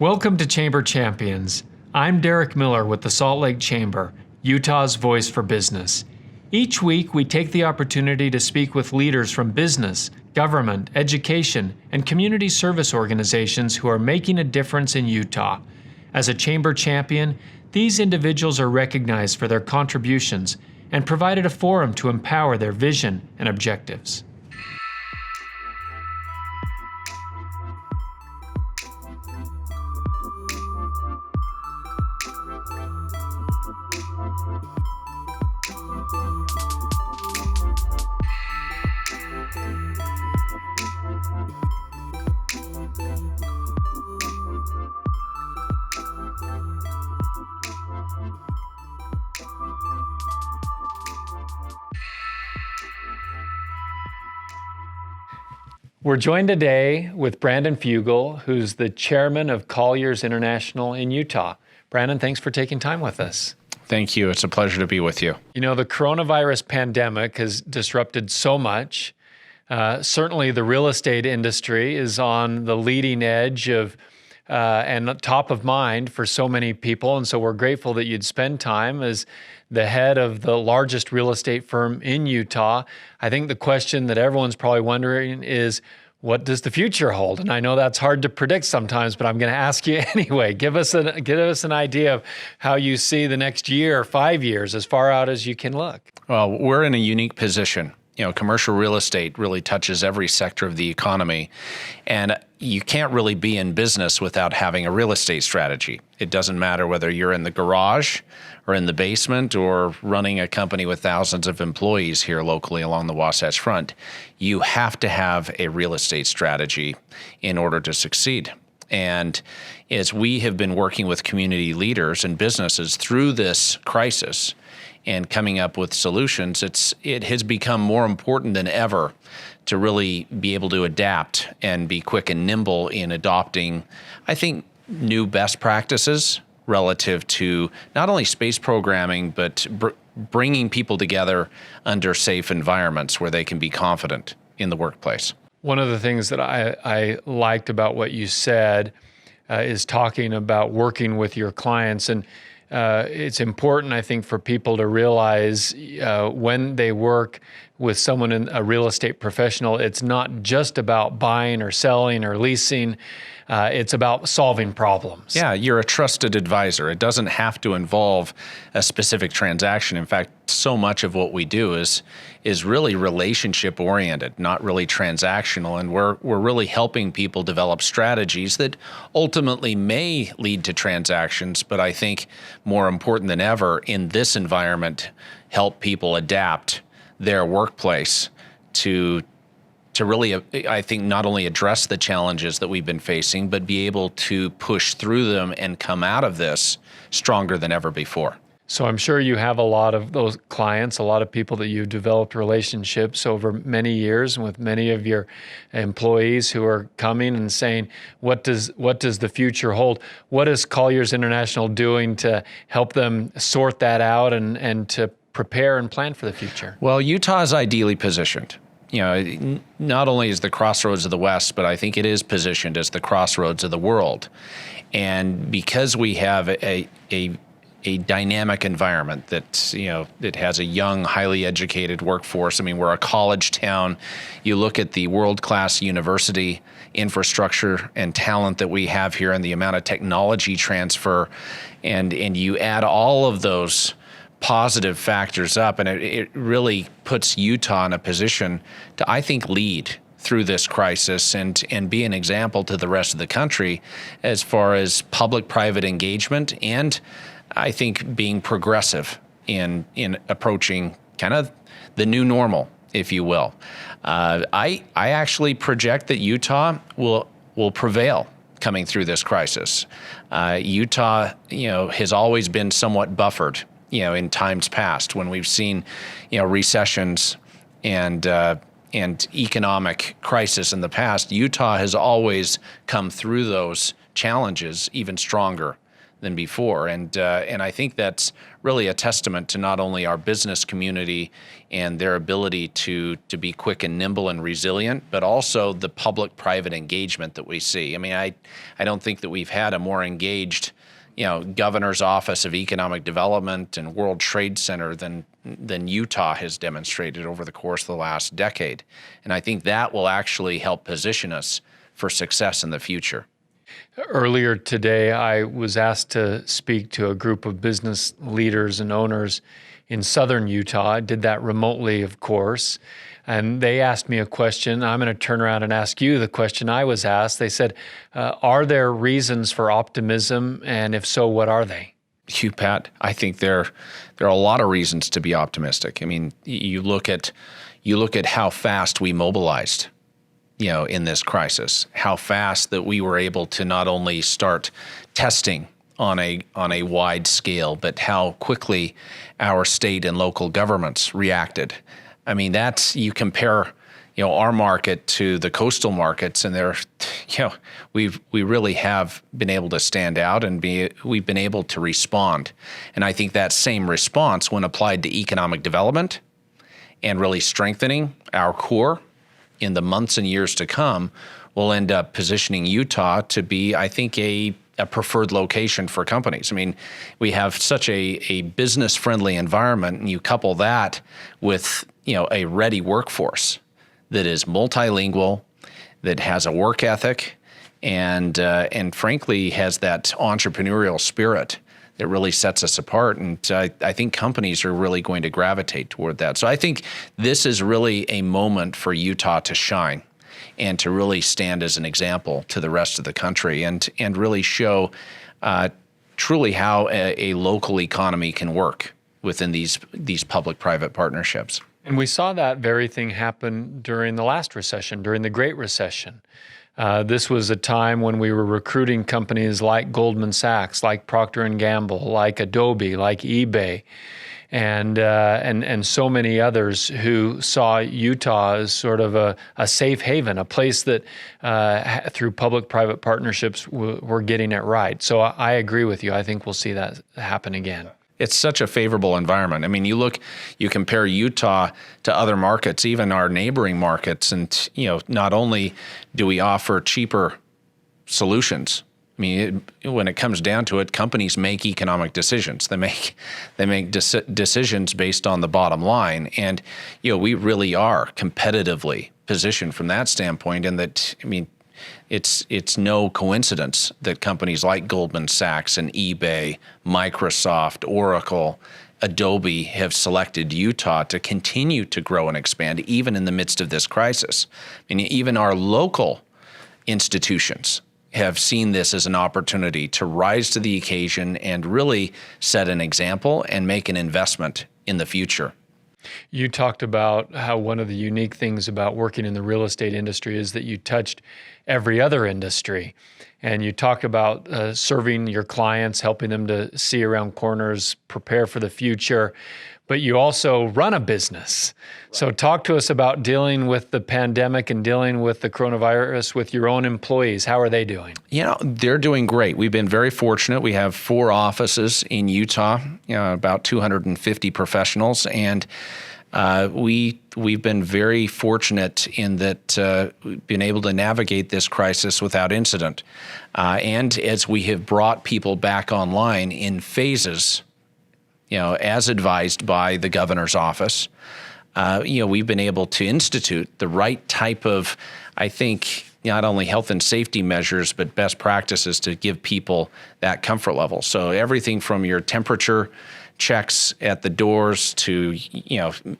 Welcome to Chamber Champions. I'm Derek Miller with the Salt Lake Chamber, Utah's voice for business. Each week, we take the opportunity to speak with leaders from business, government, education, and community service organizations who are making a difference in Utah. As a Chamber Champion, these individuals are recognized for their contributions and provided a forum to empower their vision and objectives. We're joined today with Brandon Fugal, who's the chairman of Colliers International in Utah. Brandon, thanks for taking time with us. Thank you. It's a pleasure to be with you. You know, the coronavirus pandemic has disrupted so much. Certainly the real estate industry is on the leading edge of and top of mind for so many people. And so we're grateful that you'd spend time as the head of the largest real estate firm in Utah. I think the question that everyone's probably wondering is, what does the future hold? And I know that's hard to predict sometimes, but I'm going to ask you anyway. Give us an idea of how you see the next year or 5 years, as far out as you can look. Well, we're in a unique position. You know, commercial real estate really touches every sector of the economy, and you can't really be in business without having a real estate strategy. It doesn't matter whether you're in the garage or in the basement or running a company with thousands of employees here locally along the Wasatch Front. You have to have a real estate strategy in order to succeed. And as we have been working with community leaders and businesses through this crisis and coming up with solutions, it has become more important than ever to really be able to adapt and be quick and nimble in adopting, I think, new best practices relative to not only space programming, but bringing people together under safe environments where they can be confident in the workplace. One of the things that I liked about what you said is talking about working with your clients. And it's important, I think, for people to realize when they work with someone, in a real estate professional, it's not just about buying or selling or leasing. It's about solving problems. Yeah, you're a trusted advisor. It doesn't have to involve a specific transaction. In fact, so much of what we do is really relationship oriented, not really transactional. And we're really helping people develop strategies that ultimately may lead to transactions, but I think more important than ever in this environment, help people adapt their workplace to really, I think, not only address the challenges that we've been facing, but be able to push through them and come out of this stronger than ever before. So I'm sure you have a lot of those clients, a lot of people that you've developed relationships over many years and with many of your employees who are coming and saying, what does the future hold? What is Colliers International doing to help them sort that out and to prepare and plan for the future? Well, Utah is ideally positioned. You know, not only is the crossroads of the West, but I think it is positioned as the crossroads of the world. And because we have a dynamic environment that has a young, highly educated workforce. I mean, we're a college town. You look at the world-class university infrastructure and talent that we have here and the amount of technology transfer, and you add all of those positive factors up, and it really puts Utah in a position to, I think, lead through this crisis and be an example to the rest of the country as far as public-private engagement and, I think, being progressive in approaching kind of the new normal, if you will. I actually project that Utah will prevail coming through this crisis. Utah, has always been somewhat buffered, in times past when we've seen, recessions and economic crisis in the past. Utah has always come through those challenges even stronger than before. And I think that's really a testament to not only our business community and their ability to be quick and nimble and resilient, but also the public-private engagement that we see. I mean, I don't think that we've had a more engaged, Governor's Office of Economic Development and World Trade Center than Utah has demonstrated over the course of the last decade. And I think that will actually help position us for success in the future. Earlier today, I was asked to speak to a group of business leaders and owners in southern Utah. I did that remotely, of course. And they asked me a question. I'm going to turn around and ask you the question I was asked. They said, are there reasons for optimism? And if so, what are they? Hugh, Pat, I think there are a lot of reasons to be optimistic. I mean, you look at how fast we mobilized, in this crisis, how fast that we were able to not only start testing on a wide scale, but how quickly our state and local governments reacted. I mean, you compare, our market to the coastal markets, and we really have been able to stand out and we've been able to respond. And I think that same response, when applied to economic development and really strengthening our core in the months and years to come, will end up positioning Utah to be, I think, a preferred location for companies. I mean, we have such a business-friendly environment, and you couple that with, a ready workforce that is multilingual, that has a work ethic, and frankly has that entrepreneurial spirit that really sets us apart. And I think companies are really going to gravitate toward that. So I think this is really a moment for Utah to shine and to really stand as an example to the rest of the country and really show truly how a local economy can work within these public-private partnerships. And we saw that very thing happen during the last recession, during the Great Recession. This was a time when we were recruiting companies like Goldman Sachs, like Procter & Gamble, like Adobe, like eBay, and so many others who saw Utah as sort of a safe haven, a place that through public-private partnerships we're getting it right. So I agree with you. I think we'll see that happen again. It's such a favorable environment. I mean, you compare Utah to other markets, even our neighboring markets, and not only do we offer cheaper solutions. I mean, when it comes down to it, companies make economic decisions. They make decisions based on the bottom line, and we really are competitively positioned from that standpoint. And that, I mean, it's no coincidence that companies like Goldman Sachs and eBay, Microsoft, Oracle, Adobe have selected Utah to continue to grow and expand even in the midst of this crisis. I mean, even our local institutions have seen this as an opportunity to rise to the occasion and really set an example and make an investment in the future. You talked about how one of the unique things about working in the real estate industry is that you touched every other industry. And you talk about serving your clients, helping them to see around corners, prepare for the future, but you also run a business. So talk to us about dealing with the pandemic and dealing with the coronavirus with your own employees. How are they doing? They're doing great. We've been very fortunate. We have 4 offices in Utah, about 250 professionals, and we've been very fortunate in that we've been able to navigate this crisis without incident. And as we have brought people back online in phases, as advised by the governor's office, we've been able to institute the right type of, I think, not only health and safety measures, but best practices to give people that comfort level. So everything from your temperature checks at the doors to,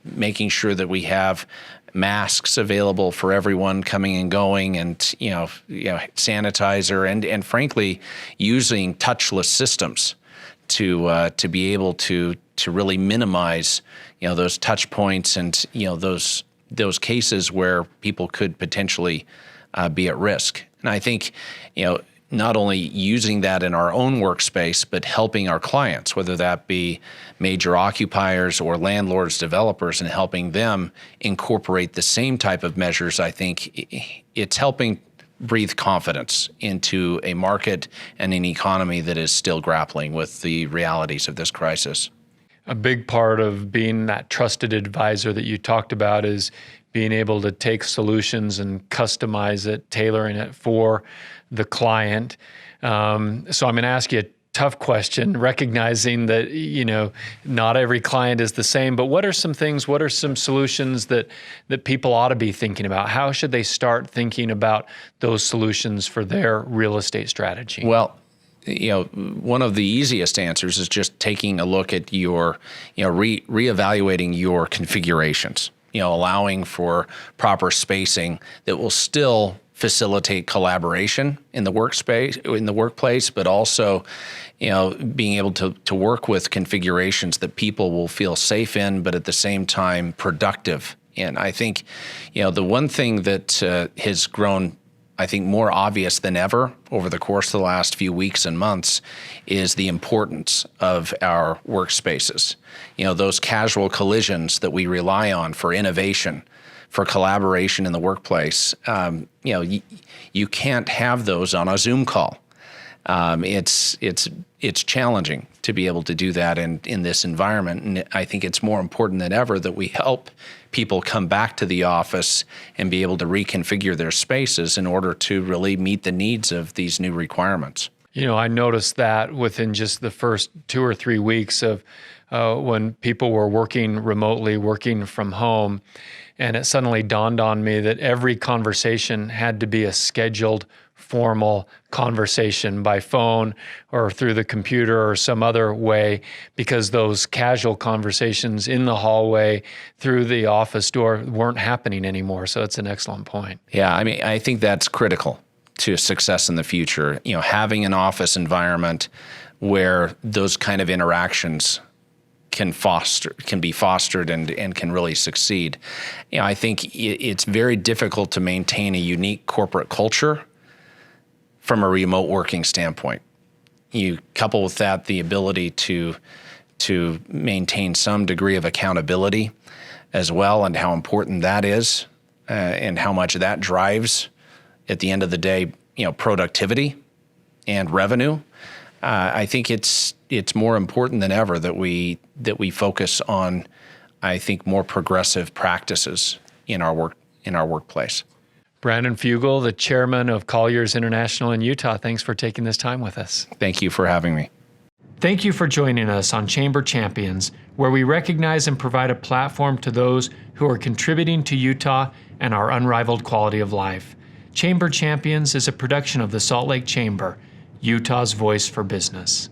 making sure that we have masks available for everyone coming and going, and sanitizer, and frankly, using touchless systems to be able to really minimize those touch points and those cases where people could potentially be at risk. And I think not only using that in our own workspace, but helping our clients, whether that be major occupiers or landlords, developers, and helping them incorporate the same type of measures. I think it's helping breathe confidence into a market and an economy that is still grappling with the realities of this crisis. A big part of being that trusted advisor that you talked about is being able to take solutions and customize it, tailoring it for the client. So I'm going to ask you a tough question, recognizing that, not every client is the same, but what are some solutions that people ought to be thinking about? How should they start thinking about those solutions for their real estate strategy? Well, one of the easiest answers is just taking a look at your, reevaluating your configurations, allowing for proper spacing that will still facilitate collaboration in the workplace, but also, being able to work with configurations that people will feel safe in, but at the same time productive in. I think, the one thing that has grown, I think, more obvious than ever over the course of the last few weeks and months is the importance of our workspaces. Those casual collisions that we rely on for innovation, for collaboration in the workplace. You can't have those on a Zoom call. It's challenging to be able to do that in this environment, and I think it's more important than ever that we help people come back to the office and be able to reconfigure their spaces in order to really meet the needs of these new requirements. I noticed that within just the first 2 or 3 weeks of when people were working remotely, working from home, and it suddenly dawned on me that every conversation had to be a scheduled, formal conversation by phone or through the computer or some other way, because those casual conversations in the hallway through the office door weren't happening anymore. So it's an excellent point. Yeah, I think that's critical to success in the future. Having an office environment where those kind of interactions can be fostered and can really succeed. I think it's very difficult to maintain a unique corporate culture from a remote working standpoint. You couple with that the ability to maintain some degree of accountability as well, and how important that is, and how much that drives, at the end of the day, productivity and revenue. I think it's more important than ever that we focus on, I think, more progressive practices in our workplace. Brandon Fugal, the chairman of Colliers International in Utah, thanks for taking this time with us. Thank you for having me. Thank you for joining us on Chamber Champions, where we recognize and provide a platform to those who are contributing to Utah and our unrivaled quality of life. Chamber Champions is a production of the Salt Lake Chamber, Utah's voice for business.